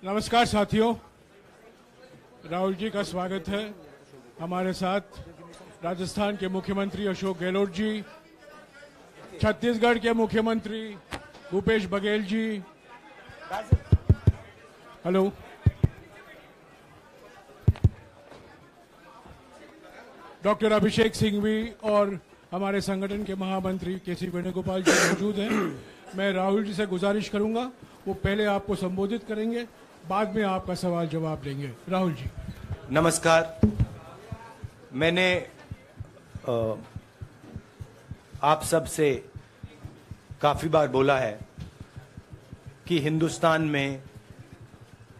नमस्कार साथियों, राहुल जी का स्वागत है। हमारे साथ राजस्थान के मुख्यमंत्री अशोक गहलोत जी, छत्तीसगढ़ के मुख्यमंत्री भूपेश बघेल जी, हेलो, डॉक्टर अभिषेक सिंघवी और हमारे संगठन के महामंत्री केसी वेणुगोपाल जी मौजूद हैं। मैं राहुल जी से गुजारिश करूंगा, वो पहले आपको संबोधित करेंगे, बाद में आपका सवाल जवाब लेंगे। राहुल जी। नमस्कार। मैंने आप सब से काफी बार बोला है कि हिंदुस्तान में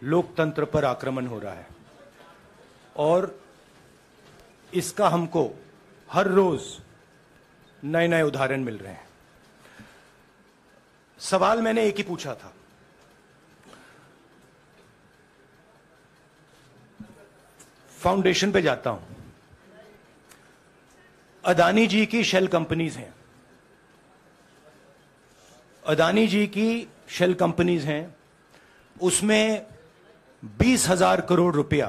लोकतंत्र पर आक्रमण हो रहा है और इसका हमको हर रोज नए नए उदाहरण मिल रहे हैं। सवाल मैंने एक ही पूछा था, फाउंडेशन पे जाता हूं, अदानी जी की शेल कंपनीज हैं, अदानी जी की शेल कंपनीज हैं, उसमें 20,000 करोड़ रुपया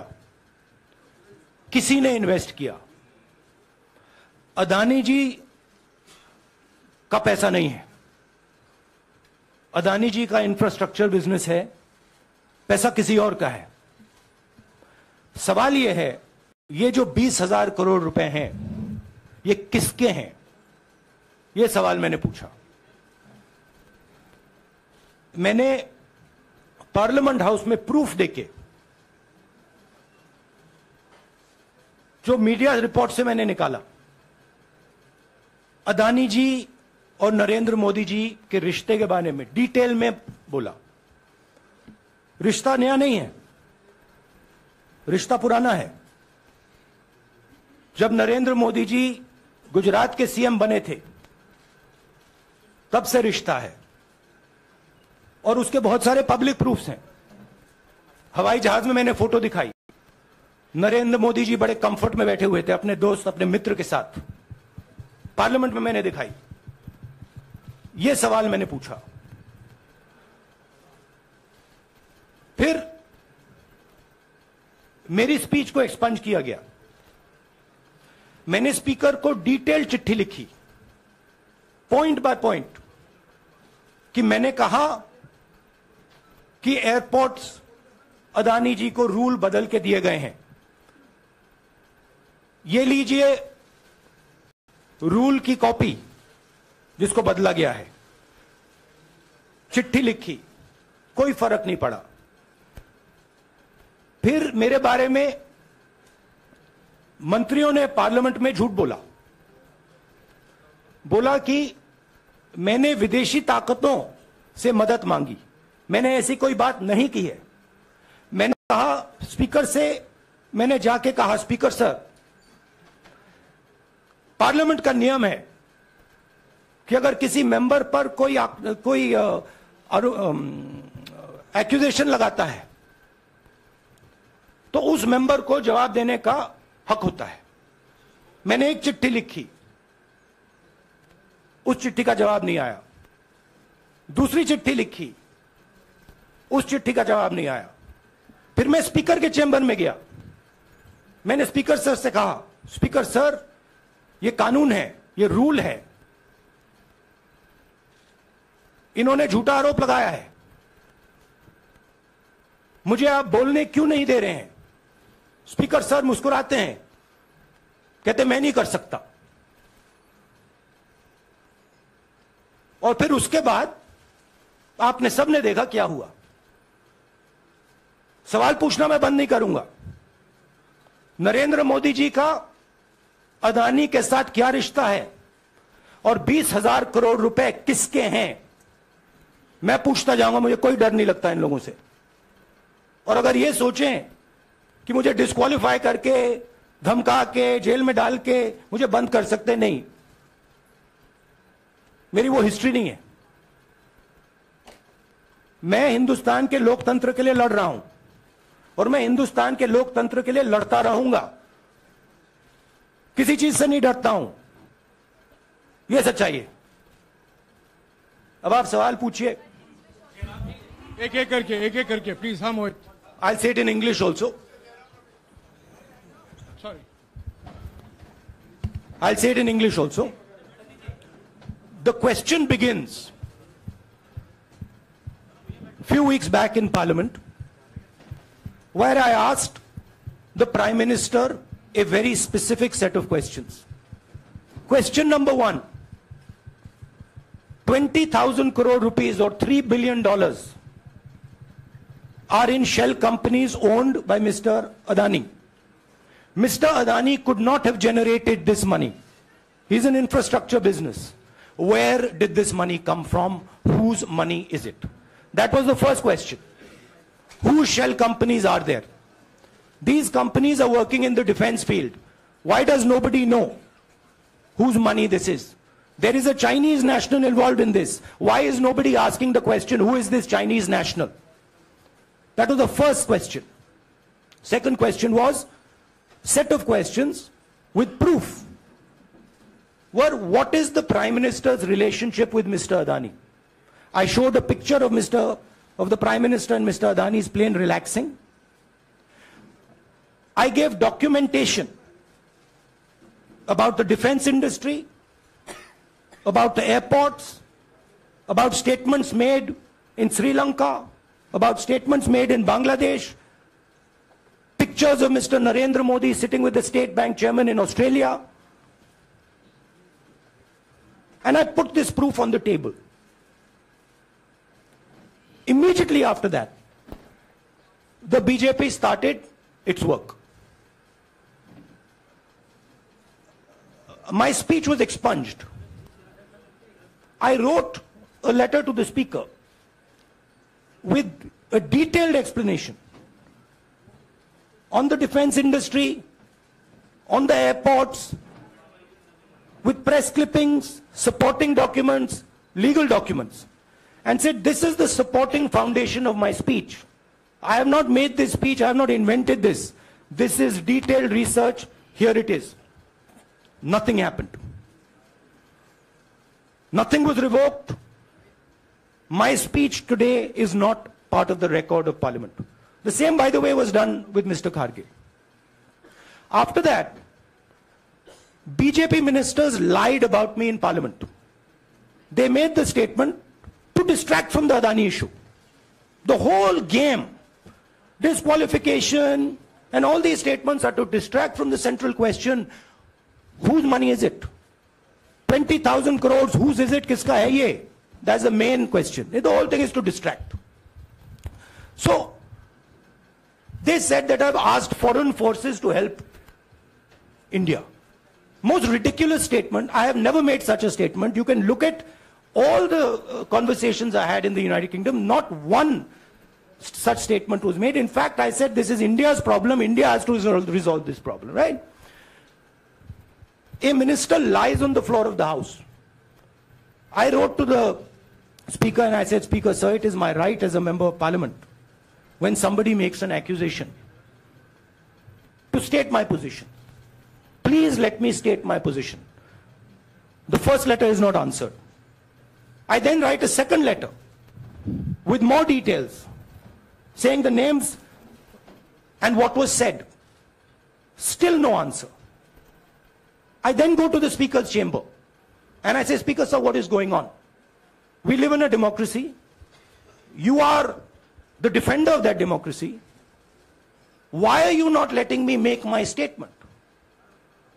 किसी ने इन्वेस्ट किया। अदानी जी का पैसा नहीं है, अदानी जी का इंफ्रास्ट्रक्चर बिजनेस है, पैसा किसी और का है। सवाल यह है, ये जो 20,000 करोड़ रुपए हैं, ये किसके हैं? यह सवाल मैंने पूछा। मैंने पार्लियामेंट हाउस में प्रूफ देके, जो मीडिया रिपोर्ट से मैंने निकाला, अदानी जी और नरेंद्र मोदी जी के रिश्ते के बारे में डिटेल में बोला। रिश्ता नया नहीं है, रिश्ता पुराना है। जब नरेंद्र मोदी जी गुजरात के सीएम बने थे, तब से रिश्ता है और उसके बहुत सारे पब्लिक प्रूफ्स हैं। हवाई जहाज में मैंने फोटो दिखाई, नरेंद्र मोदी जी बड़े कंफर्ट में बैठे हुए थे अपने दोस्त, अपने मित्र के साथ। पार्लियामेंट में मैंने दिखाई। यह सवाल मैंने पूछा। फिर मेरी स्पीच को एक्सपंज किया गया। मैंने स्पीकर को डिटेल चिट्ठी लिखी, पॉइंट बाय पॉइंट, कि मैंने कहा कि एयरपोर्ट्स अदानी जी को रूल बदल के दिए गए हैं। ये लीजिए रूल की कॉपी जिसको बदला गया है। चिट्ठी लिखी, कोई फर्क नहीं पड़ा। फिर मेरे बारे में मंत्रियों ने पार्लियामेंट में झूठ बोला कि मैंने विदेशी ताकतों से मदद मांगी। मैंने ऐसी कोई बात नहीं की है। मैंने कहा स्पीकर से, मैंने जाके कहा, स्पीकर सर, पार्लियामेंट का नियम है कि अगर किसी मेंबर पर कोई एक्यूजेशन लगाता है तो उस मेंबर को जवाब देने का हक होता है। मैंने एक चिट्ठी लिखी, उस चिट्ठी का जवाब नहीं आया। दूसरी चिट्ठी लिखी, उस चिट्ठी का जवाब नहीं आया। फिर मैं स्पीकर के चेंबर में गया। मैंने स्पीकर सर से कहा, स्पीकर सर, ये कानून है, ये रूल है, इन्होंने झूठा आरोप लगाया है, मुझे आप बोलने क्यों नहीं दे रहे हैं? स्पीकर सर मुस्कुराते हैं, कहते मैं नहीं कर सकता। और फिर उसके बाद आपने सबने देखा क्या हुआ। सवाल पूछना मैं बंद नहीं करूंगा। नरेंद्र मोदी जी का अदानी के साथ क्या रिश्ता है और 20,000 करोड़ रुपए किसके हैं, मैं पूछता जाऊंगा। मुझे कोई डर नहीं लगता इन लोगों से। और अगर ये सोचें कि मुझे डिस्क्वालीफाई करके, धमका के, जेल में डाल के मुझे बंद कर सकते, नहीं, मेरी वो हिस्ट्री नहीं है। मैं हिंदुस्तान के लोकतंत्र के लिए लड़ रहा हूं और मैं हिंदुस्तान के लोकतंत्र के लिए लड़ता रहूंगा। किसी चीज से नहीं डरता हूं, यह सच्चाई है। अब आप सवाल पूछिए। एक एक करके प्लीज. हाँ मोहित. I'll say it in English also. Sorry. I'll say it in English also. The question begins. A few weeks back in Parliament, where I asked the Prime Minister a very specific set of questions. Question number one, 20,000 crore rupees or $3 billion are in shell companies owned by Mr. Adani. Mr. Adani could not have generated this money. He's an infrastructure business. Where did this money come from? Whose money is it? That was the first question. Whose shell companies are there? These companies are working in the defense field. Why does nobody know whose money this is? There is a Chinese national involved in this. Why is nobody asking the question, who is this Chinese national? That was the first question. Second question was, set of questions with proof. What is the Prime Minister's relationship with Mr. Adani? I showed a picture of the Prime Minister and Mr. Adani's plane relaxing. I gave documentation about the defense industry, about the airports, about statements made in Sri Lanka, about statements made in Bangladesh, pictures of Mr. Narendra Modi sitting with the State Bank chairman in Australia. And I put this proof on the table. Immediately after that, the BJP started its work. My speech was expunged. I wrote a letter to the Speaker with a detailed explanation on the defense industry, on the airports, with press clippings, supporting documents, legal documents, and said this is the supporting foundation of my speech. I have not made this speech, I have not invented this. This is detailed research, here it is. Nothing happened. Nothing was revoked. My speech today is not part of the record of Parliament. The same, by the way, was done with Mr. Kharge. After that, BJP ministers lied about me in Parliament. They made the statement to distract from the Adani issue. The whole game, disqualification, and all these statements are to distract from the central question, whose money is it? 20,000 crores, whose is it? Kiska hai ye? That's the main question. The whole thing is to distract. So, they said that I've asked foreign forces to help India. Most ridiculous statement. I have never made such a statement. You can look at all the conversations I had in the United Kingdom. Not one such statement was made. In fact, I said this is India's problem. India has to resolve this problem, right? A minister lies on the floor of the House. I wrote to the Speaker and I said, Speaker, sir, it is my right as a member of Parliament, when somebody makes an accusation, to state my position. Please let me state my position. The first letter is not answered. I then write a second letter with more details, saying the names and what was said. Still no answer. I then go to the Speaker's chamber and I say, Speaker, sir, what is going on? We live in a democracy. You are the defender of that democracy. Why are you not letting me make my statement?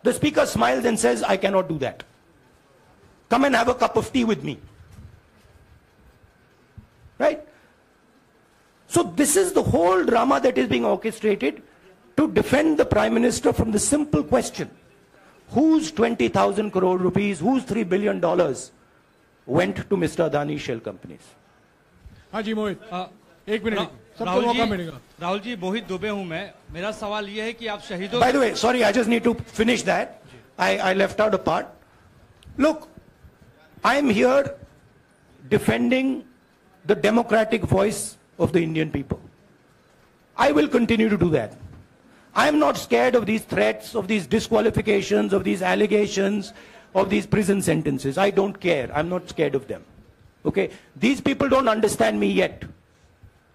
The Speaker smiles and says, I cannot do that. Come and have a cup of tea with me. Right? So this is the whole drama that is being orchestrated to defend the Prime Minister from the simple question, whose 20,000 crore rupees, whose $3 billion went to Mr. Adani shell companies? हाँ जी मोहित, एक minute सबको मौका मिलेगा. राहुल जी, मोहित दुबे हूं मैं. मेरा सवाल ये है कि आप शहीदों. By the way, sorry, I just need to finish that. I left out a part. Look, I am here defending the democratic voice of the Indian people. I will continue to do that. I am not scared of these threats, of these disqualifications, of these allegations, of these prison sentences. I don't care. I'm not scared of them. Okay? These people don't understand me yet.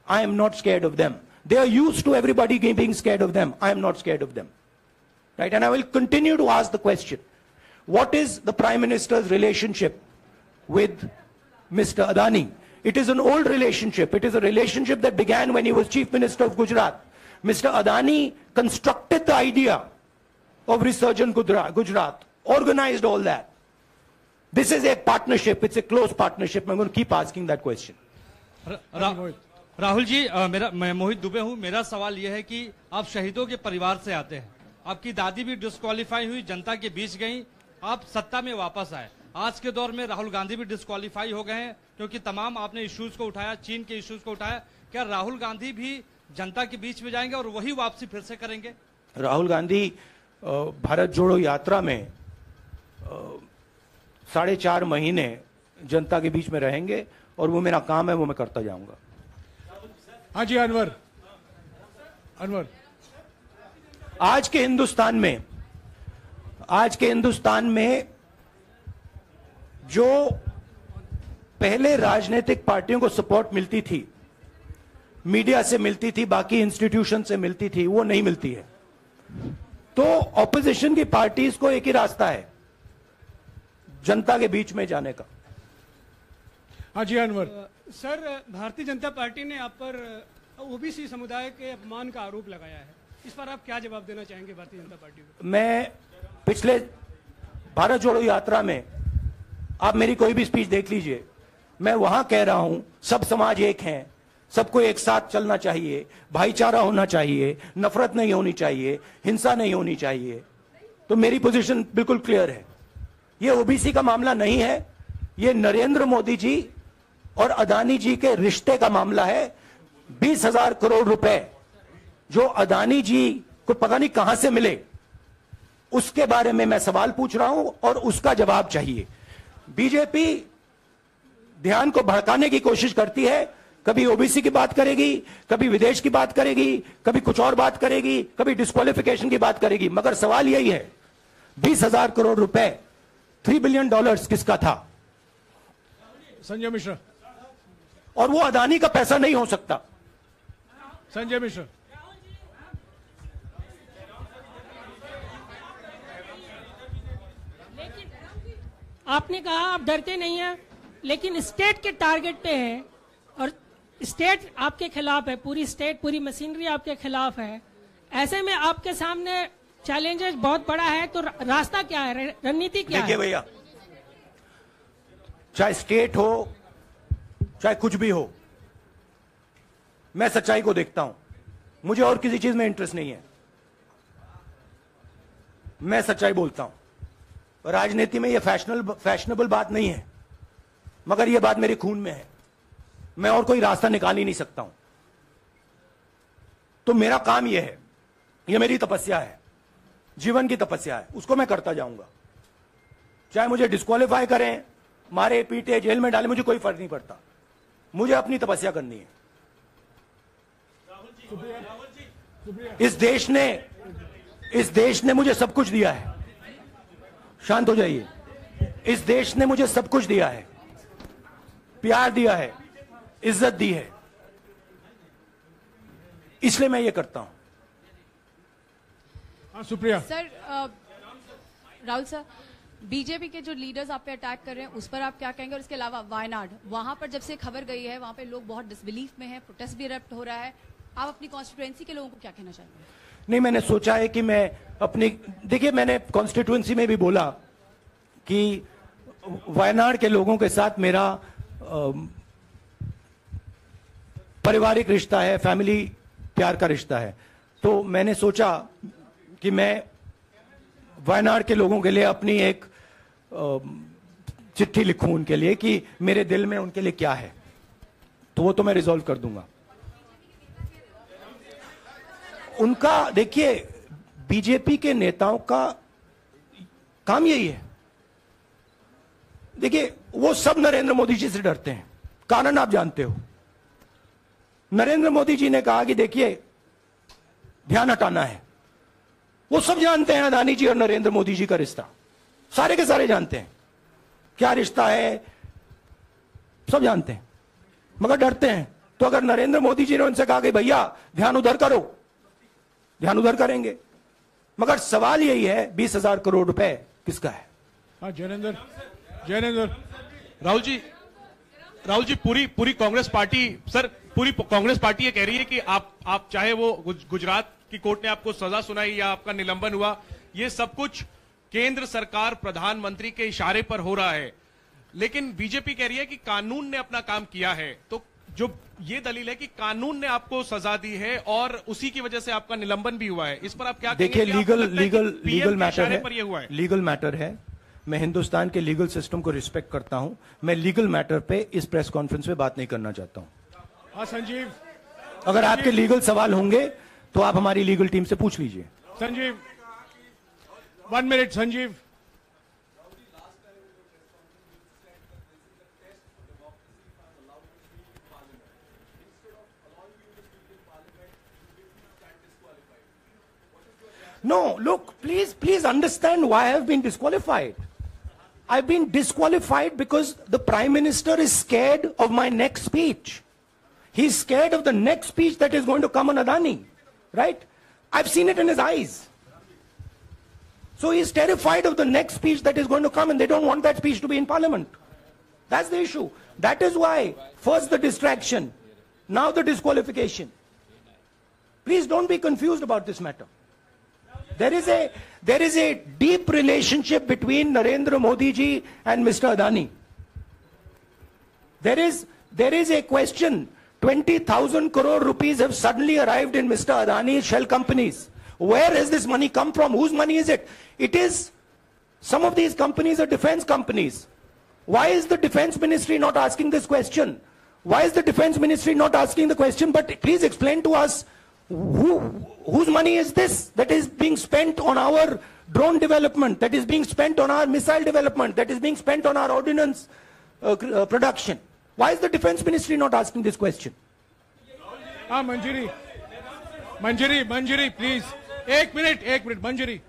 I am not scared of them. They are used to everybody being scared of them. I am not scared of them. Right? And I will continue to ask the question, what is the Prime Minister's relationship with Mr. Adani? It is an old relationship. It is a relationship that began when he was Chief Minister of Gujarat. Mr. Adani constructed the idea of Resurgent Gujarat, organized all that. This is a partnership. It's a close partnership. I'm going to keep asking that question. Rahul ji, मैं मोहित दुबे हूं। मेरा सवाल यह है कि आप शहीदों के परिवार से आते हैं। आपकी दादी भी डिस्क्वालीफाई हुई, जनता के बीच गई, आप सत्ता में वापस आए। आज के दौर में राहुल गांधी भी डिस्क्वालीफाई हो गए हैं, क्योंकि तमाम आपने इश्यूज को उठाया, चीन के इश्यूज को उठाया। क्या राहुल गांधी भी जनता के बीच में जाएंगे और वही वापसी फिर से करेंगे? राहुल गांधी भारत जोड़ो यात्रा में 4.5 महीने जनता के बीच में रहेंगे और वो मेरा काम है, वो मैं करता जाऊंगा। हाँ जी, अनवर। आज के हिंदुस्तान में जो पहले राजनीतिक पार्टियों को सपोर्ट मिलती थी, मीडिया से मिलती थी, बाकी इंस्टीट्यूशन से मिलती थी, वो नहीं मिलती है। तो ऑपोजिशन की पार्टीज को एक ही रास्ता है, जनता के बीच में जाने का। हाँ जी, अनवर। सर, भारतीय जनता पार्टी ने आप पर ओबीसी समुदाय के अपमान का आरोप लगाया है। इस पर आप क्या जवाब देना चाहेंगे भारतीय जनता पार्टी को? मैं पिछले भारत जोड़ो यात्रा में, आप मेरी कोई भी स्पीच देख लीजिए, मैं वहां कह रहा हूं सब समाज एक हैं, सबको एक साथ चलना चाहिए, भाईचारा होना चाहिए, नफरत नहीं होनी चाहिए, हिंसा नहीं होनी चाहिए। तो मेरी पोजीशन बिल्कुल क्लियर है। ये ओबीसी का मामला नहीं है, ये नरेंद्र मोदी जी और अदानी जी के रिश्ते का मामला है। 20,000 करोड़ रुपए जो अदानी जी को पता नहीं कहां से मिले, उसके बारे में मैं सवाल पूछ रहा हूं और उसका जवाब चाहिए। बीजेपी ध्यान को भड़काने की कोशिश करती है, कभी ओबीसी की बात करेगी, कभी विदेश की बात करेगी, कभी कुछ और बात करेगी, कभी डिस्क्वालिफिकेशन की बात करेगी, मगर सवाल यही है 20,000 करोड़ रुपए, $3 बिलियन किसका था? संजय मिश्रा। और वो अदानी का पैसा नहीं हो सकता। संजय मिश्रा। आपने कहा आप डरते नहीं हैं, लेकिन स्टेट के टारगेट पे हैं और स्टेट आपके खिलाफ है, पूरी स्टेट, पूरी मशीनरी आपके खिलाफ है। ऐसे में आपके सामने चैलेंजेस बहुत बड़ा है, तो रास्ता क्या है, रणनीति क्या है? देखिए भैया, चाहे स्टेट हो, चाहे कुछ भी हो, मैं सच्चाई को देखता हूं। मुझे और किसी चीज में इंटरेस्ट नहीं है, मैं सच्चाई बोलता हूं। राजनीति में यह फैशनेबल बात नहीं है, मगर यह बात मेरे खून में है। मैं और कोई रास्ता निकाल ही नहीं सकता हूं। तो मेरा काम यह है, यह मेरी तपस्या है, जीवन की तपस्या है, उसको मैं करता जाऊंगा। चाहे मुझे डिस्क्वालीफाई करें, मारे पीटे, जेल में डाले, मुझे कोई फर्क नहीं पड़ता। मुझे अपनी तपस्या करनी है। इस देश ने मुझे सब कुछ दिया है। शांत हो जाइए। इस देश ने मुझे सब कुछ दिया है, प्यार दिया है, इज्जत दी है, इसलिए मैं ये करता हूं। हाँ, Supriya. Sir, Rahul sir, BJP के जो लीडर्स आप पे अटैक कर रहे हैं उस पर आप क्या कहेंगे? और इसके अलावा वायनाड, वहां पर जब से खबर गई है, वहां पे लोग बहुत डिसबिलीफ में हैं, प्रोटेस्ट भी इरप्ट हो रहा है। आप अपनी कॉन्स्टिट्यूएंसी के लोगों को क्या कहना चाहेंगे? नहीं, मैंने सोचा है कि मैं अपनी, देखिए मैंने कॉन्स्टिट्यूएंसी में भी बोला कि वायनाड के लोगों के साथ मेरा पारिवारिक रिश्ता है, फैमिली प्यार का रिश्ता है। तो मैंने सोचा कि मैं वायनाड के लोगों के लिए अपनी एक चिट्ठी लिखूं उनके लिए कि मेरे दिल में उनके लिए क्या है। तो वो तो मैं रिजॉल्व कर दूंगा। उनका, देखिए, बीजेपी के नेताओं का काम यही है। देखिए, वो सब नरेंद्र मोदी जी से डरते हैं, कारण आप जानते हो। नरेंद्र मोदी जी ने कहा कि देखिए ध्यान हटाना है। वो सब जानते हैं अदानी जी और नरेंद्र मोदी जी का रिश्ता, सारे के सारे जानते हैं क्या रिश्ता है, सब जानते हैं, मगर डरते हैं तो अगर नरेंद्र मोदी जी ने उनसे कहा कि भैया ध्यान उधर करो, ध्यान उधर करेंगे। मगर सवाल यही है 20,000 करोड़ रुपए किसका है? हाँ जैनेंद्र राहुल जी पूरी कांग्रेस पार्टी, सर पूरी कांग्रेस पार्टी ये कह रही है कि आप चाहे वो गुजरात की कोर्ट ने आपको सजा सुनाई या आपका निलंबन हुआ, ये सब कुछ केंद्र सरकार प्रधानमंत्री के इशारे पर हो रहा है। लेकिन बीजेपी कह रही है कि कानून ने अपना काम किया है। तो जो ये दलील है कि कानून ने आपको सजा दी है और उसी की वजह से आपका निलंबन भी हुआ है, इस पर आप क्या देखिए, लीगल मैटर पर ये हुआ है? लीगल मैटर है। मैं हिंदुस्तान के लीगल सिस्टम को रिस्पेक्ट करता हूं। मैं लीगल मैटर पे इस प्रेस कॉन्फ्रेंस में बात नहीं करना चाहता हूं। हाँ संजीव, अगर आपके लीगल सवाल होंगे तो आप हमारी लीगल टीम से पूछ लीजिए। Sanjeev 1 minute. Sanjeev, No, look, please understand why I have been disqualified. I've been disqualified because the Prime Minister is scared of my next speech. He's scared of the next speech that is going to come on Adani, right? I've seen it in his eyes. So he's terrified of the next speech that is going to come, and they don't want that speech to be in Parliament. That's the issue. That is why, first the distraction, now the disqualification. Please don't be confused about this matter. There is a deep relationship between Narendra Modi ji and Mr. Adani. There is a question. 20,000 crore rupees have suddenly arrived in Mr. Adani's shell companies. Where has this money come from? Whose money is it? It is, some of these companies are defense companies. Why is the defense ministry not asking this question? Why is the defense ministry not asking the question? But please explain to us, whose money is this that is being spent on our drone development, that is being spent on our missile development, that is being spent on our ordnance production? Why is the defense ministry not asking this question? Manjari, please. एक minute मंजरी।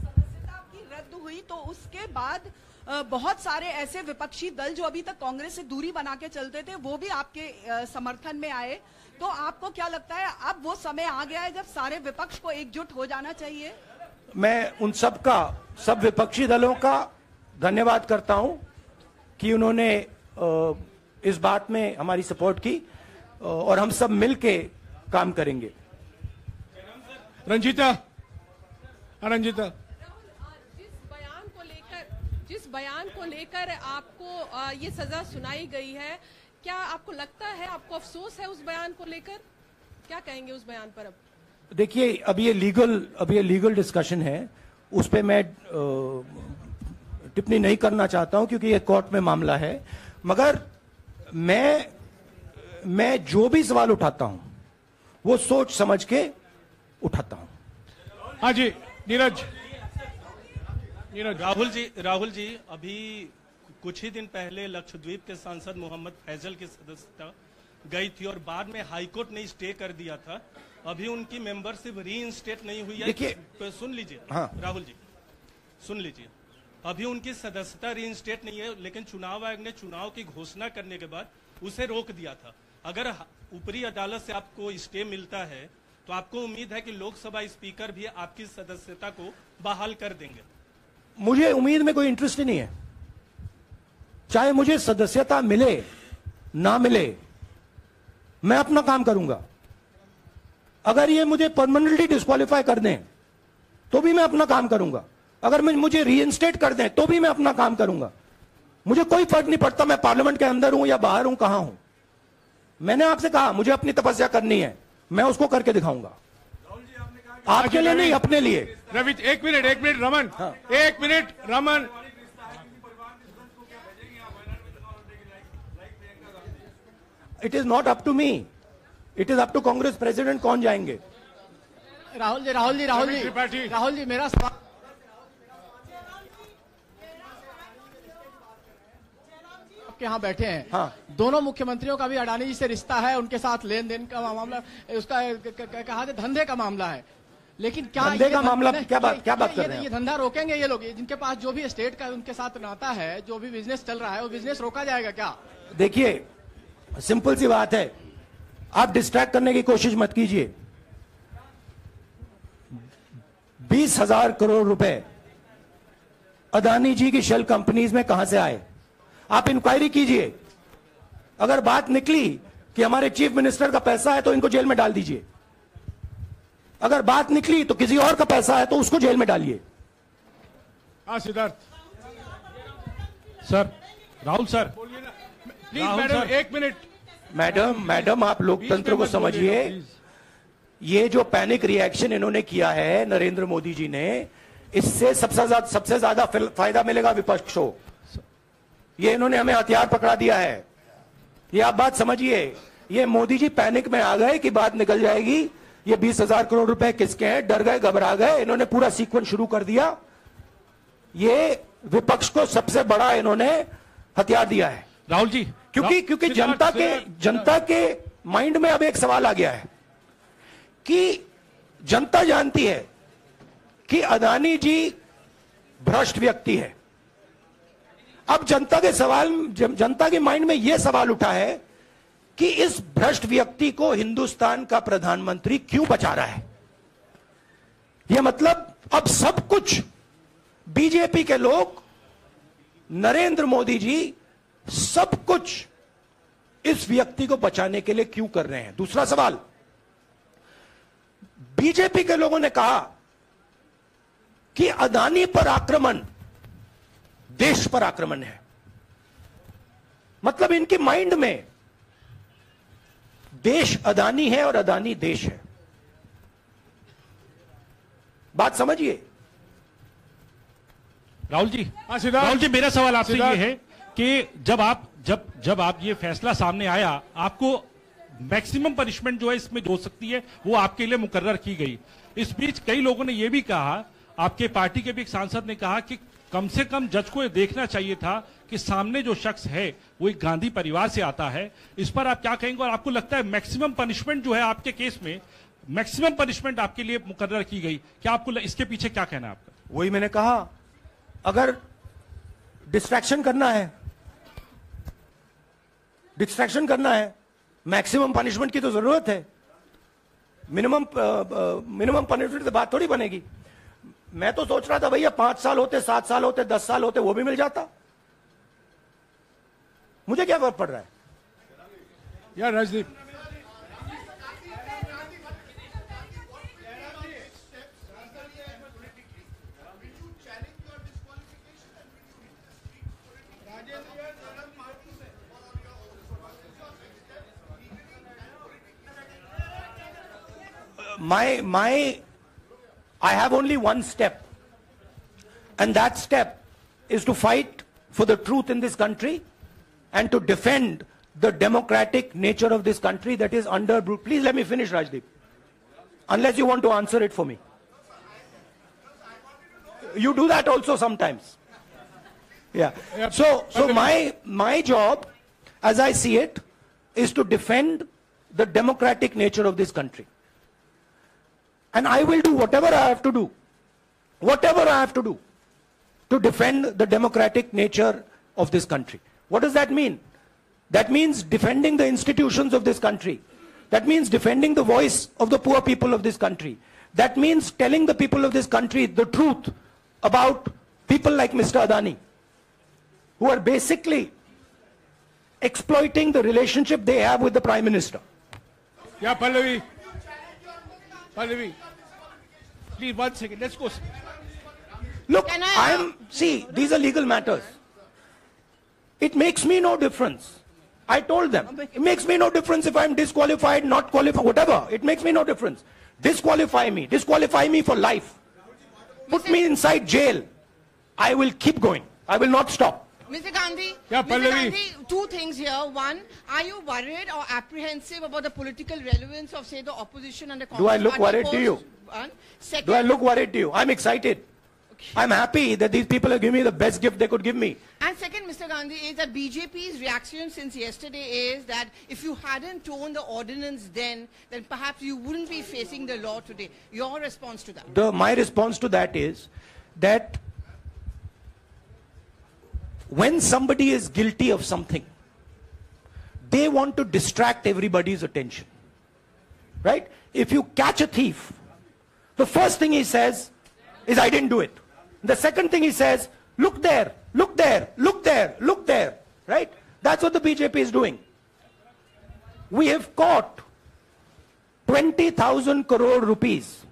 सदस्यता की रद्द हुई तो उसके बाद बहुत सारे ऐसे विपक्षी दल जो अभी तक कांग्रेस से दूरी बना के चलते थे वो भी आपके समर्थन में आए। तो आपको क्या लगता है अब वो समय आ गया है जब सारे विपक्ष को एकजुट हो जाना चाहिए? मैं उन सब विपक्षी दलों का धन्यवाद करता हूं कि उन्होंने इस बात में हमारी सपोर्ट की और हम सब मिलके काम करेंगे। रंजीता, जिस बयान को लेकर आपको ये सजा सुनाई गई है, क्या आपको लगता है, आपको अफसोस है उस बयान को लेकर? क्या कहेंगे उस बयान पर? अब देखिए, अब ये लीगल डिस्कशन है, उस पे मैं टिप्पणी नहीं करना चाहता हूं क्योंकि ये कोर्ट में मामला है। मगर मैं जो भी सवाल उठाता हूं वो सोच समझ के उठाता हूं। हाँ जी, नीरज। राहुल जी, अभी कुछ ही दिन पहले लक्षद्वीप के सांसद मोहम्मद फैजल की सदस्यता गई थी और बाद में हाईकोर्ट ने स्टे कर दिया था। अभी उनकी मेंबरशिप रीइंस्टेट नहीं हुई है। देखिए, सुन लीजिए। हाँ। राहुल जी सुन लीजिए, अभी उनकी सदस्यता रीइंस्टेट नहीं है, लेकिन चुनाव आयोग ने चुनाव की घोषणा करने के बाद उसे रोक दिया था। अगर ऊपरी अदालत से आपको स्टे मिलता है तो आपको उम्मीद है कि लोकसभा स्पीकर भी आपकी सदस्यता को बहाल कर देंगे? मुझे उम्मीद में कोई इंटरेस्ट ही नहीं है। चाहे मुझे सदस्यता मिले ना मिले, मैं अपना काम करूंगा। अगर ये मुझे परमानेंटली डिस्क्वालीफाई कर दें तो भी मैं अपना काम करूंगा। अगर मुझे रीइंस्टेट कर दें तो भी मैं अपना काम करूंगा। मुझे कोई फर्क नहीं पड़ता मैं पार्लियामेंट के अंदर हूं या बाहर हूं, कहां हूं। मैंने आपसे कहा मुझे अपनी तपस्या करनी है, मैं उसको करके दिखाऊंगा। आपके लिए नहीं, अपने लिए। रवि, एक मिनट रमन। हाँ। एक minute Raman. It is not up to me, it is up to Congress president कौन जाएंगे। राहुल जी मेरा सवाल, आपके यहाँ बैठे हैं। हाँ। दोनों मुख्यमंत्रियों का भी अडानी जी से रिश्ता है, उनके साथ लेन देन का मामला, उसका कहा धंधे का मामला है। लेकिन क्या धंधे का मामला क्या बात कर रहे हैं? ये धंधा रोकेंगे ये लोग? जिनके पास जो भी स्टेट का उनके साथ नाता है, जो भी बिजनेस चल रहा है, वो बिजनेस रोका जाएगा क्या? देखिए, सिंपल सी बात है, आप डिस्ट्रैक्ट करने की कोशिश मत कीजिए। 20,000 करोड़ रुपए अदानी जी की शेल कंपनीज में कहां से आए? आप इंक्वायरी कीजिए। अगर बात निकली कि हमारे चीफ मिनिस्टर का पैसा है तो इनको जेल में डाल दीजिए। अगर बात निकली तो किसी और का पैसा है तो उसको जेल में डालिए। हाँ Siddharth sir, Rahul sir, please madam, 1 minute. Madam आप लोकतंत्र को समझिए। ये जो पैनिक रिएक्शन इन्होंने किया है नरेंद्र मोदी जी ने, इससे सबसे ज्यादा फायदा मिलेगा विपक्ष को। ये इन्होंने हमें हथियार पकड़ा दिया है। ये आप बात समझिए। ये मोदी जी पैनिक में आ गए कि बात निकल जाएगी, ये 20,000 करोड़ रुपए किसके हैं, डर गए, घबरा गए, इन्होंने पूरा सीक्वेंस शुरू कर दिया। ये विपक्ष को सबसे बड़ा इन्होंने हथियार दिया है राहुल जी, क्योंकि जनता के माइंड में अब एक सवाल आ गया है कि जनता जानती है कि अदानी जी भ्रष्ट व्यक्ति है। अब जनता के माइंड में यह सवाल उठा है कि इस भ्रष्ट व्यक्ति को हिंदुस्तान का प्रधानमंत्री क्यों बचा रहा है। यह मतलब अब सब कुछ बीजेपी के लोग, नरेंद्र मोदी जी सब कुछ इस व्यक्ति को बचाने के लिए क्यों कर रहे हैं। दूसरा सवाल, बीजेपी के लोगों ने कहा कि अदानी पर आक्रमण देश पर आक्रमण है। मतलब इनके माइंड में देश अदानी है और अदानी देश है। बात समझिए राहुल जी, मेरा सवाल आपसे ये है कि जब आप ये फैसला सामने आया, आपको मैक्सिमम पनिशमेंट जो है इसमें हो सकती है वो आपके लिए मुकर्रर की गई। इस बीच कई लोगों ने ये भी कहा, आपके पार्टी के भी एक सांसद ने कहा कि कम से कम जज को ये देखना चाहिए था कि सामने जो शख्स है वो एक गांधी परिवार से आता है। इस पर आप क्या कहेंगे? और आपको लगता है मैक्सिमम पनिशमेंट जो है आपके केस में, मैक्सिमम पनिशमेंट आपके लिए मुकर्रर की गई, क्या आपको इसके पीछे क्या कहना है आपका? वही मैंने कहा, अगर डिस्ट्रैक्शन करना है, मैक्सिमम पनिशमेंट की तो जरूरत है। मिनिमम पनिशमेंट से बात थोड़ी बनेगी। मैं तो सोच रहा था भैया 5 साल होते, 7 साल होते, 10 साल होते, वो भी मिल जाता। मुझे क्या फर्क पड़ रहा है यार Rajdeep. I have only one step, and that step is to fight for the truth in this country and to defend the democratic nature of this country that is under. Please let me finish, Rajdeep, unless you want to answer it for me. You do that also sometimes. Yeah. So my job, as I see it, is to defend the democratic nature of this country. And I will do whatever I have to do to defend the democratic nature of this country. What does that mean? That means defending the institutions of this country. That means defending the voice of the poor people of this country. That means telling the people of this country the truth about people like Mr. Adani, who are basically exploiting the relationship they have with the Prime Minister. Yeah, Pallavi, please 1 second, let's go. Look, see, these are legal matters. It makes me no difference. I told them, it makes me no difference if I'm disqualified, not qualified, whatever. It makes me no difference. Disqualify me for life. Put me inside jail. I will keep going. I will not stop. Mr. Gandhi, Yeah, Mr. Pallavi. Gandhi, 2 things here. One, are you worried or apprehensive about the political relevance of, say, the opposition and the Congress Do I look party worried to you? One. Second, Do I look worried to you? I'm excited. I'm happy that these people are giving me the best gift they could give me. And second, Mr. Gandhi, is that BJP's reaction since yesterday is that if you hadn't torn the ordinance then perhaps you wouldn't be facing the law today. Your response to that? My response to that is that when somebody is guilty of something, they want to distract everybody's attention. Right? If you catch a thief, the first thing he says is, I didn't do it. The second thing he says, look there, look there, look there, look there. Right? That's what the BJP is doing. We have caught 20,000 crore rupees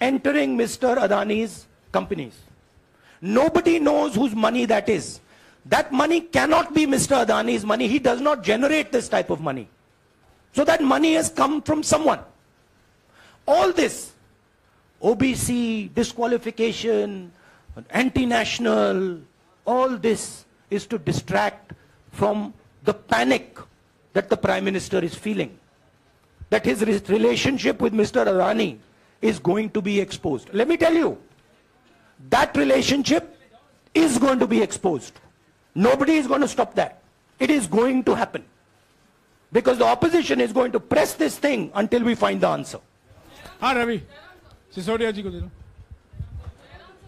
entering Mr. Adani's companies. Nobody knows whose money that is. That money cannot be Mr. Adani's money. He does not generate this type of money. So that money has come from someone. All this, OBC, disqualification, anti-national, all this is to distract from the panic that the Prime Minister is feeling. That his relationship with Mr. Adani is going to be exposed. Let me tell you, that relationship is going to be exposed. Nobody is going to stop that. It is going to happen. Because the opposition is going to press this thing until we find the answer. हाँ रवि, सिसोदिया जी को दे दो।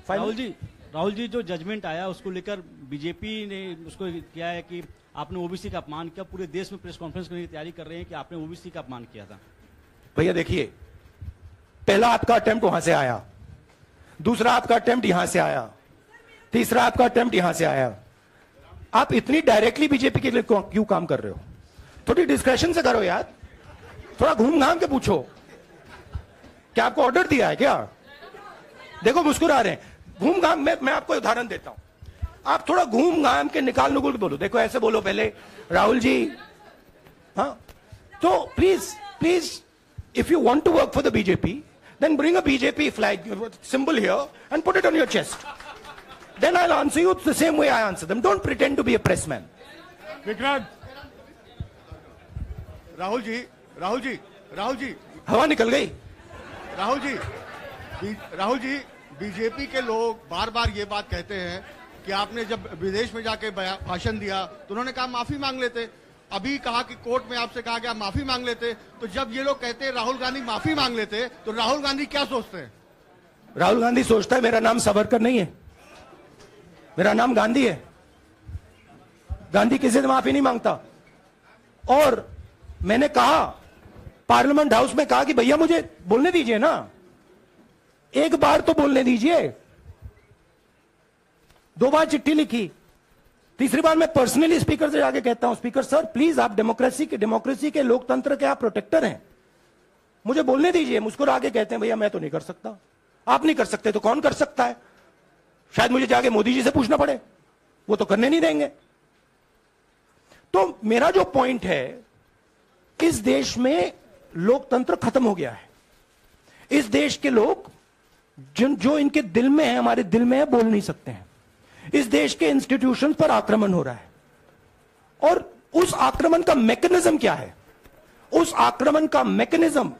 राहुल जी जो judgement आया उसको लेकर BJP ने उसको किया है कि आपने ओबीसी का अपमान किया। पूरे देश में प्रेस कॉन्फ्रेंस करने की तैयारी कर रहे हैं कि आपने ओबीसी का अपमान किया था। भैया देखिए, पहला आपका अटेम्प्ट वहां से आया, दूसरा आपका अटेम्प्ट यहां से आया, तीसरा आपका अटेम्प्ट यहां से आया। आप इतनी डायरेक्टली बीजेपी के लिए क्यों काम कर रहे हो? थोड़ी डिस्क्रेशन से करो यार, थोड़ा घूम घाम के पूछो। क्या आपको ऑर्डर दिया है क्या? देखो मुस्कुरा रहे हैं। घूम घाम मैं आपको उदाहरण देता हूं, आप थोड़ा घूम घाम के निकाल नुकुल के बोलो। देखो ऐसे बोलो पहले, राहुल जी, हाँ तो please if you want to work for the BJP, then bring a BJP flag symbol here and put it on your chest. Then I'll answer you the same way I answer them. Don't pretend to be a press man. Vikrant, Rahul ji, हवा निकल गई। Rahul ji, BJP के लोग बार बार ये बात कहते हैं कि आपने जब विदेश में जाके भाषण दिया तो उन्होंने कहा माफी मांग लेते। अभी कहा कि कोर्ट में आपसे कहा गया माफी मांग लेते। तो जब ये लोग कहते हैं राहुल गांधी माफी मांग लेते, तो राहुल गांधी क्या सोचते हैं? राहुल गांधी सोचता है मेरा नाम सावरकर नहीं है, मेरा नाम गांधी है। गांधी किसी से माफी नहीं मांगता। और मैंने कहा, पार्लियामेंट हाउस में कहा कि भैया मुझे बोलने दीजिए ना, एक बार तो बोलने दीजिए। 2 बार चिट्ठी लिखी, तीसरी बार मैं पर्सनली स्पीकर से जाके कहता हूं, स्पीकर सर प्लीज, आप डेमोक्रेसी के लोकतंत्र के आप प्रोटेक्टर हैं, मुझे बोलने दीजिए। मुस्कुरा के कहते हैं भैया मैं तो नहीं कर सकता। आप नहीं कर सकते तो कौन कर सकता है? शायद मुझे जाके मोदी जी से पूछना पड़े, वो तो करने नहीं देंगे। तो मेरा जो पॉइंट है, इस देश में लोकतंत्र खत्म हो गया है। इस देश के लोग जो इनके दिल में है, हमारे दिल में है, बोल नहीं सकते हैं। इस देश के इंस्टीट्यूशंस पर आक्रमण हो रहा है। और उस आक्रमण का मैकेनिज्म क्या है? उस आक्रमण का मैकेनिज्म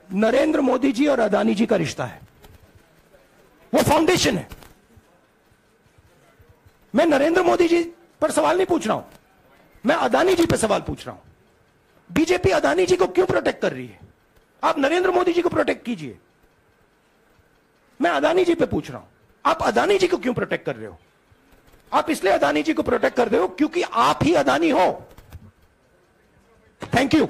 नरेंद्र मोदी जी और अदानी जी का रिश्ता है, वो फाउंडेशन है। मैं नरेंद्र मोदी जी पर सवाल नहीं पूछ रहा हूं, मैं अदानी जी पर सवाल पूछ रहा हूं। बीजेपी अदानी जी को क्यों प्रोटेक्ट कर रही है? आप नरेंद्र मोदी जी को प्रोटेक्ट कीजिए। मैं अदानी जी पे पूछ रहा हूं, आप अदानी जी को क्यों प्रोटेक्ट कर रहे हो? आप इसलिए अदानी जी को प्रोटेक्ट कर रहे हो क्योंकि आप ही अदानी हो। Thank you.